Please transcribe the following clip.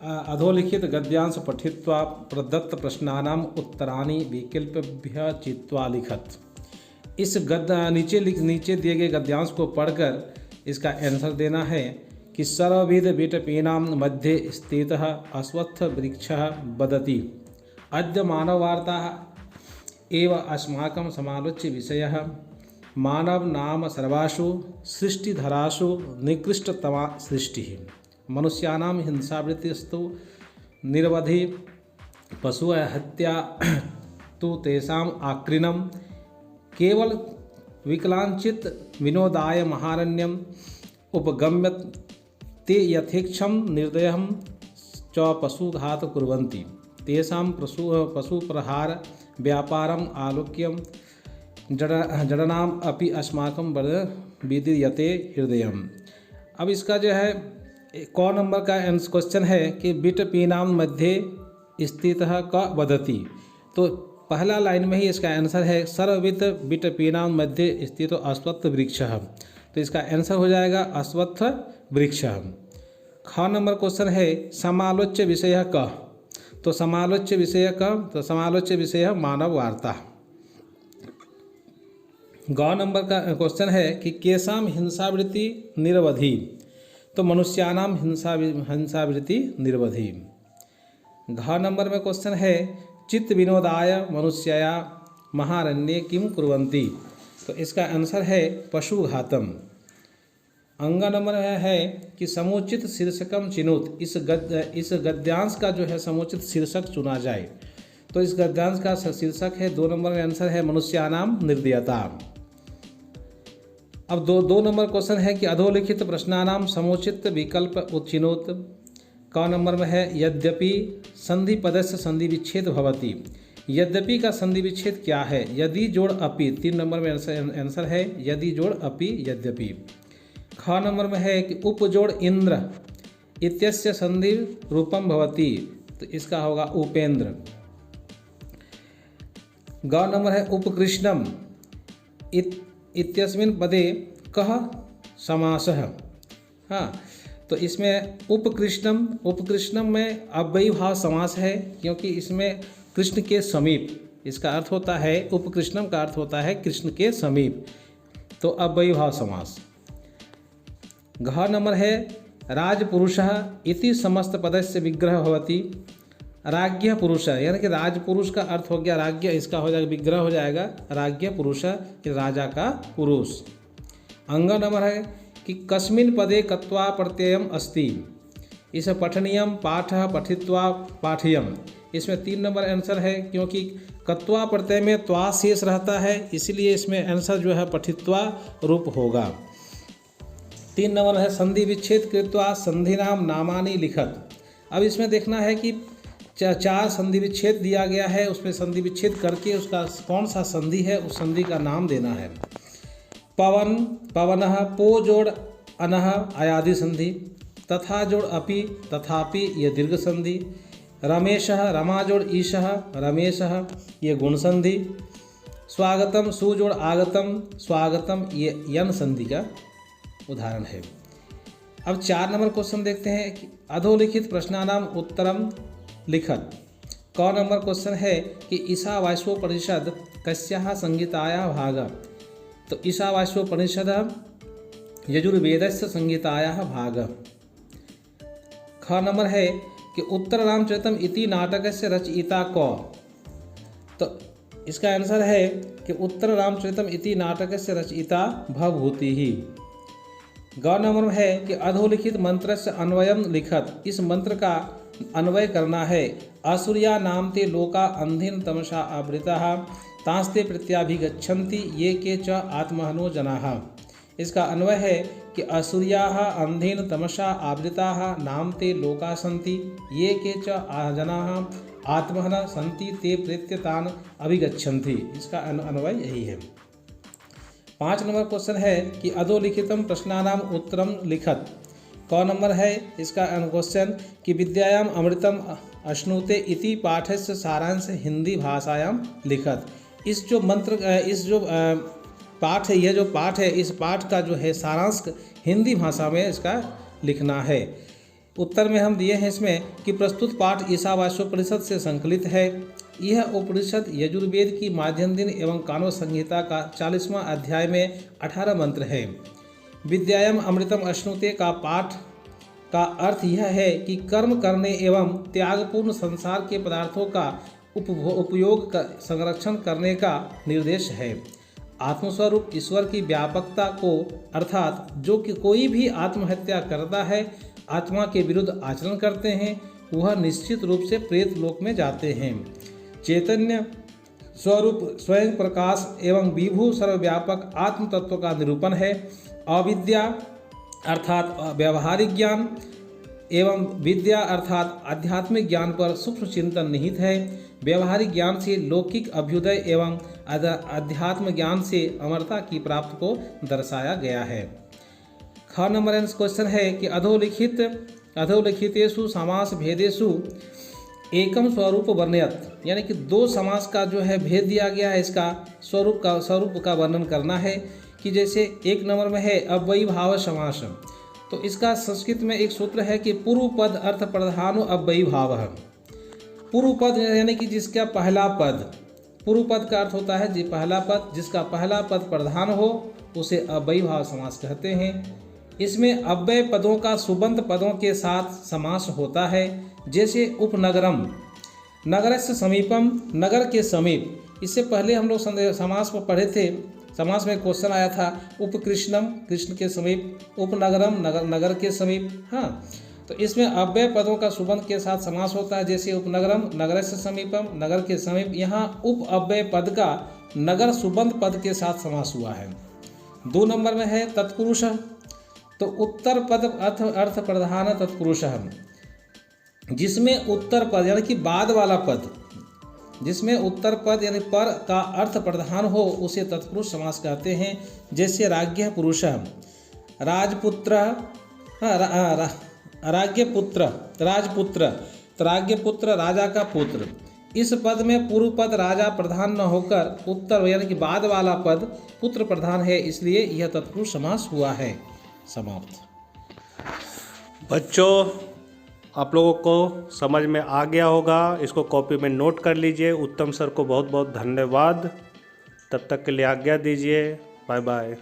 अधोलिखित गद्यांश पठित्वा प्रदत्त प्रश्नानाम उत्तराणि विकल्पेभ्यः चित्वा लिखत। इस नीचे दिए गए गद्यांश को पढ़कर इसका आंसर देना है कि सर्वविध विटपीनां मध्ये स्थितः अश्वत्थ वृक्षः वदति। अद्य मानववार्ताः एव अस्माकं समालोच्य विषयः। मानव नाम सर्वासु सृष्टिधरासु निकृष्टतमा सृष्टिः। मनुष्याणां हिंसावृत्तिस्तु निरवधि, पशु हत्या तु तेषाम् आकृनं। केवल विकलांचित विनोदाय महारण्यम उपगम्य ते यथेक्षम निर्दयं च पशुघात कुर्वन्ति। तेषां पशुप्रहार व्यापारम आलोक्यम जडनाम अपि अस्माकं विदीयते हृदयम। अब इसका जो है क नंबर का क्वेश्चन है कि विटपीनां मध्ये स्थितः क वदति। तो पहला लाइन में ही इसका आंसर है सर्वविध विटपीनां मध्ये स्थितो अश्वत्थ वृक्षः। तो इसका आंसर हो जाएगा अश्वत्थ वृक्षः। ख नंबर क्वेश्चन है समालोच्य विषय क। तो समालोच्य विषय क, तो समालोच्य विषय मानव वार्ता। ग नंबर का क्वेश्चन है कि केषां हिंसावृत्ति निरवधि। तो मनुष्याणां हिंसावृत्ति निरवधि। घ नंबर में क्वेश्चन है चित्त विनोदाय मनुष्यया महारण्ये किम कुर्वन्ति। तो इसका आंसर है पशुघातम। अंग नंबर है कि समुचित शीर्षकम चिनुत। इस गद्यांश का जो है समुचित शीर्षक चुना जाए। तो इस गद्यांश का शीर्षक है 2 नंबर का आंसर है मनुष्यानाम निर्दयता। अब दो नंबर क्वेश्चन है कि अधोलिखित प्रश्नानाम समुचित विकल्प उच्चिनोत। क नंबर में है यद्यपि संधि पदस्य संधि विच्छेद भवति। यद्यपि का संधि विच्छेद क्या है? यदि जोड़ अपि। 3 नंबर में आंसर है यदि जोड़ अपि यद्यपि। ख नंबर में है कि उपजोड़ इंद्र इत्यस्य संधि रूपम भवति। तो इसका होगा उपेंद्र। ग नंबर है उपकृष्णम इत्यस्मिन् पदे कः समासः। हाँ, तो इसमें उपकृष्णम में अव्ययीभाव समास है, क्योंकि इसमें कृष्ण के समीप, इसका अर्थ होता है उपकृष्णम का अर्थ होता है कृष्ण के समीप। तो अव्ययीभाव समास। घ नंबर है राजपुरुषः इति समस्त पदस्य विग्रह भवति। राज्ञ पुरुष, यानी कि राजपुरुष का अर्थ हो गया राज्ञ, इसका हो जाएगा विग्रह हो जाएगा राज्ञ पुरुष, राजा का पुरुष। अंग नंबर है कि कस्मिन् पदे कत्वा प्रत्ययम अस्ति। इस पठनीयम पाठः पठित्वा पाठ्यम। इसमें 3 नंबर आंसर है, क्योंकि कत्वा प्रत्यय में त्वा शेष रहता है, इसलिए इसमें आंसर जो है पठित्वा रूप होगा। 3 नंबर है संधि विच्छेद कृत्वा संधिनाम नामानि लिखत। अब इसमें देखना है कि 4 संधि विच्छेद दिया गया है, उसमें संधि विच्छेद करके उसका कौन सा संधि है उस संधि का नाम देना है। पवन पवनः, पो जोड़ अनः आयादि संधि, तथा जोड़ अपि तथापि ये दीर्घ संधि, रमेशः रमा जोड़ ईशः रमेशः ये गुण संधि, स्वागतम सु जोड़ आगतम स्वागतम ये यन संधि का उदाहरण है। अब 4 नंबर क्वेश्चन देखते हैं कि अधोलिखित प्रश्नानाम उत्तरम लिखत। क नंबर क्वेश्चन है कि ईशावास्योपनिषद कस्याः संहितायाः भागः। तो ईशावास्योपनिषद यजुर्वेदस्य संहितायाः भागः। ख नंबर है कि उत्तर रामचरितम इति नाटकस्य रचयिता कौ। तो इसका आंसर है कि उत्तर रामचरितम इति नाटकस्य रचयिता भवभूतिः। ग नंबर में है कि अधोलिखित मंत्र से अन्वयम लिखत। इस मंत्र का अन्वय करना है। असुरिया नाम ते लोका अंधेन तमसा आवृताः तांस्ते प्रत्याभिगच्छन्ति ये के च आत्महनो जनाः। इसका अन्वय है कि असुरियाः अंधेन तमसा आवृताः नाम ते लोका सन्ति ये के च जनाः आत्महन सन्ति ते प्रत्यतान अभिगच्छन्ति। इसका अन्वय यही है। 5 नंबर क्वेश्चन है कि अधोलिखितम प्रश्नानाम उत्तरम लिखत। क नंबर है इसका क्वेश्चन कि विद्यायाम अमृतम अश्नुते इति पाठस्य सारांश हिंदी भाषायाम लिखत। इस जो पाठ है, यह जो पाठ है, इस पाठ का जो है सारांश हिंदी भाषा में इसका लिखना है। उत्तर में हम दिए हैं इसमें कि प्रस्तुत पाठ ईशावास्योपनिषद से संकलित है। यह उपनिषद यजुर्वेद की माध्यन्दिन एवं कानव संहिता का 40वां अध्याय में 18 मंत्र है। विद्यायाम अमृतम अश्नुते का पाठ का अर्थ यह है कि कर्म करने एवं त्यागपूर्ण संसार के पदार्थों का उपयोग का संरक्षण करने का निर्देश है। आत्मस्वरूप ईश्वर की व्यापकता को अर्थात जो कि कोई भी आत्महत्या करता है, आत्मा के विरुद्ध आचरण करते हैं, वह निश्चित रूप से प्रेत लोक में जाते हैं। चैतन्य स्वरूप स्वयं प्रकाश एवं विभु सर्वव्यापक आत्म तत्व का निरूपण है। अविद्या अर्थात व्यवहारिक ज्ञान एवं विद्या अर्थात आध्यात्मिक ज्ञान पर सूक्ष्म चिंतन निहित है। व्यवहारिक ज्ञान से लौकिक अभ्युदय एवं अध्यात्म ज्ञान से अमरता की प्राप्ति को दर्शाया गया है। ख नंबर क्वेश्चन है कि अधोलिखितेषु समास भेदेषु एकम स्वरूप वर्णयत, यानी कि दो समास का जो है भेद दिया गया है, इसका स्वरूप का वर्णन करना है। कि जैसे एक नंबर में है अव्ययीभाव समास, तो इसका संस्कृत में एक सूत्र है कि पूर्व पद अर्थ प्रधानो अव्ययीभाव। पूर्व पद यानी कि जिसका पहला पद, पूर्व पद का अर्थ होता है जी पहला पद, जिसका पहला पद प्रधान हो उसे अव्ययीभाव समास कहते हैं। इसमें अव्यय पदों का सुबंत पदों के साथ समास होता है। जैसे उपनगरम, नगरस्य समीपम, नगर के समीप। इससे पहले हम लोग समास को पढ़े थे, समास में क्वेश्चन आया था उपकृष्णम, कृष्ण के समीप, उपनगरम, नगर के समीप। हाँ, तो इसमें अव्यय पदों का सुबंत के साथ समास होता है। जैसे उपनगरम, नगरस्य समीपम, नगर के समीप। यहाँ उप अव्यय पद का नगर सुबंत पद के साथ समास हुआ है। 2 नंबर में है तत्पुरुष, तो उत्तर पद अर्थ प्रधान तत्पुरुष, जिसमें उत्तर पद यानी कि बाद वाला पद, जिसमें उत्तर पद यानी पर का अर्थ प्रधान हो उसे तत्पुरुष समास कहते हैं। जैसे राज्ञ पुरुष, राजपुत्र, राज्ञपुत्र, राजपुत्र, तो राज्ञपुत्र राजा का पुत्र। इस पद में पूर्व पद राजा प्रधान न होकर उत्तर यानी कि बाद वाला पद पुत्र प्रधान है, इसलिए यह तत्पुरुष समास हुआ है। समाप्त। बच्चों, आप लोगों को समझ में आ गया होगा, इसको कॉपी में नोट कर लीजिए। उत्तम सर को बहुत बहुत धन्यवाद। तब तक के लिए आज्ञा दीजिए। Bye bye.